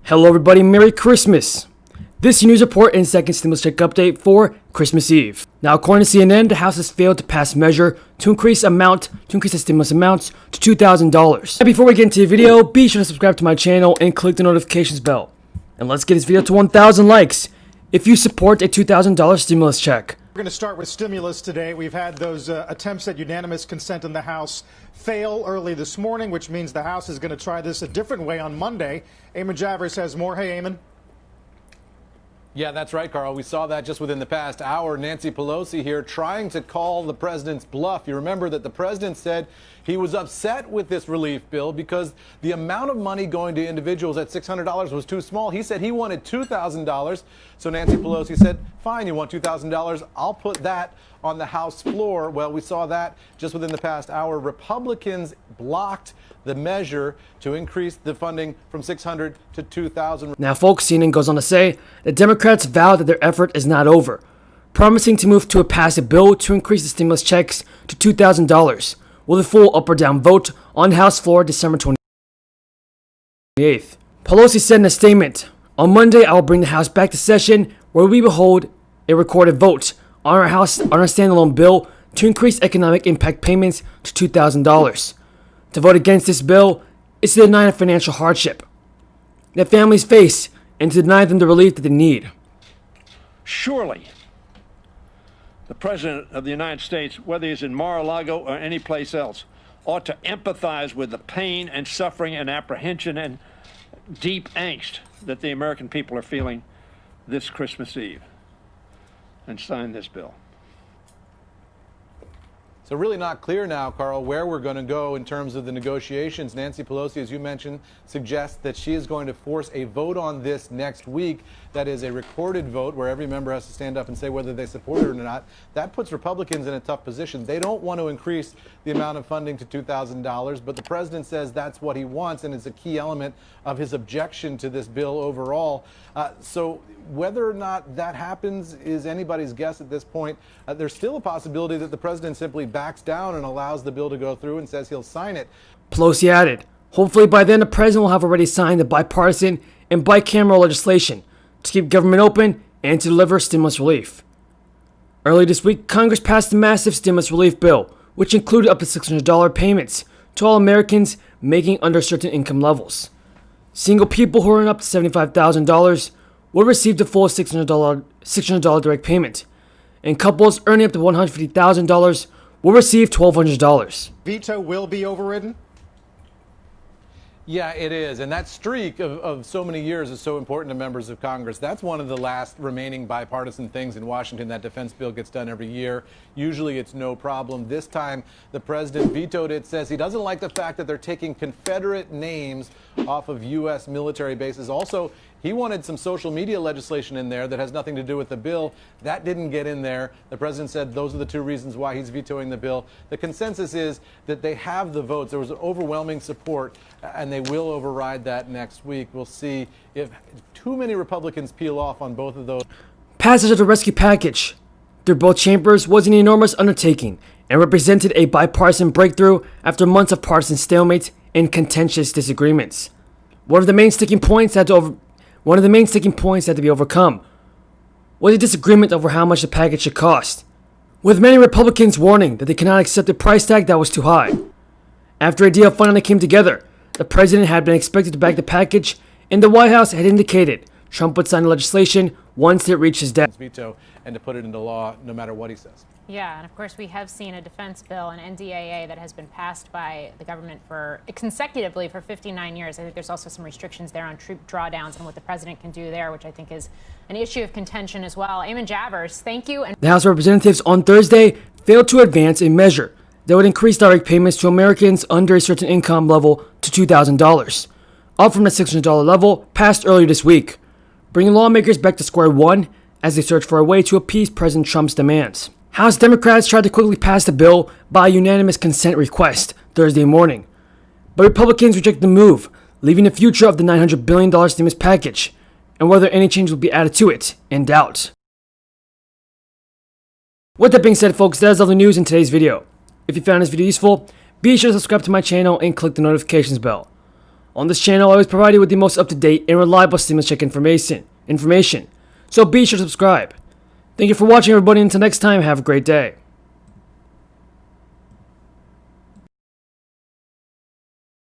Hello everybody, Merry Christmas! This news report and second stimulus check update for Christmas Eve. Now, according to CNN, the House has failed to pass a measure to increase the stimulus amounts to $2,000. Now, before we get into the video, be sure to subscribe to my channel and click the notifications bell. And let's get this video to 1,000 likes if you support a $2,000 stimulus check. We're going to start with stimulus today. We've had those attempts at unanimous consent in the House fail early this morning, which means the House is going to try this a different way on Monday. Eamon Javers has more. Hey, Eamon. Yeah, that's right, Carl. We saw that just within the past hour. Nancy Pelosi here trying to call the president's bluff. You remember that the president said he was upset with this relief bill because the amount of money going to individuals at $600 was too small. He said he wanted $2,000. So Nancy Pelosi said, fine, you want $2,000? I'll put that on the House floor. Well, we saw that just within the past hour. Republicans blocked the measure to increase the funding from $600 to $2,000. Now, folks, CNN goes on to say that Democrats vow that their effort is not over, promising to move to pass a bill to increase the stimulus checks to $2,000 with a full up or down vote on the House floor December 28th. Pelosi said in a statement, "On Monday, I will bring the House back to session where we will hold a recorded vote on our standalone bill to increase economic impact payments to $2,000. To vote against this bill is to deny a financial hardship that families face and to deny them the relief that they need." Surely, the President of the United States, whether he's in Mar-a-Lago or any place else, ought to empathize with the pain and suffering and apprehension and deep angst that the American people are feeling this Christmas Eve and sign this bill. So really not clear now, Carl, where we're going to go in terms of the negotiations. Nancy Pelosi, as you mentioned, suggests that she is going to force a vote on this next week. That is a recorded vote where every member has to stand up and say whether they support it or not. That puts Republicans in a tough position. They don't want to increase the amount of funding to $2,000, but the president says that's what he wants, and it's a key element of his objection to this bill overall. So whether or not that happens is anybody's guess at this point. There's still a possibility that the president simply backs down and allows the bill to go through and says he'll sign it. Pelosi added, hopefully by then the president will have already signed the bipartisan and bicameral legislation to keep government open and to deliver stimulus relief. Early this week, Congress passed a massive stimulus relief bill, which included up to $600 payments to all Americans making under certain income levels. Single people who earn up to $75,000 will receive the full $600 direct payment, and couples earning up to $150,000 will receive $1,200. Veto will be overridden? Yeah, it is. And that streak of so many years is so important to members of Congress. That's one of the last remaining bipartisan things in Washington. That defense bill gets done every year. Usually it's no problem. This time the president vetoed it, says he doesn't like the fact that they're taking Confederate names off of U.S. military bases. Also, he wanted some social media legislation in there that has nothing to do with the bill. That didn't get in there. The president said those are the two reasons why he's vetoing the bill. The consensus is that they have the votes. There was overwhelming support, and they will override that next week. We'll see if too many Republicans peel off on both of those. Passage of the rescue package through both chambers was an enormous undertaking and represented a bipartisan breakthrough after months of partisan stalemate and contentious disagreements. One of the main sticking points had to be overcome was a disagreement over how much the package should cost, with many Republicans warning that they cannot accept a price tag that was too high. After a deal finally came together, the president had been expected to back the package, and the White House had indicated Trump would sign the legislation once it reached his desk. Veto and to put it into law no matter what he says. Yeah, and of course we have seen a defense bill, an NDAA, that has been passed by the government consecutively for 59 years. I think there's also some restrictions there on troop drawdowns and what the president can do there, which I think is an issue of contention as well. Eamon Javers, thank you. The House of Representatives on Thursday failed to advance a measure that would increase direct payments to Americans under a certain income level to $2,000, up from the $600 level passed earlier this week, bringing lawmakers back to square one as they search for a way to appease President Trump's demands. House Democrats tried to quickly pass the bill by unanimous consent request Thursday morning, but Republicans rejected the move, leaving the future of the $900 billion stimulus package and whether any change will be added to it in doubt. With that being said, folks, that is all the news in today's video. If you found this video useful, be sure to subscribe to my channel and click the notifications bell. On this channel, I always provide you with the most up-to-date and reliable stimulus check information. So be sure to subscribe. Thank you for watching, everybody. Until next time, have a great day.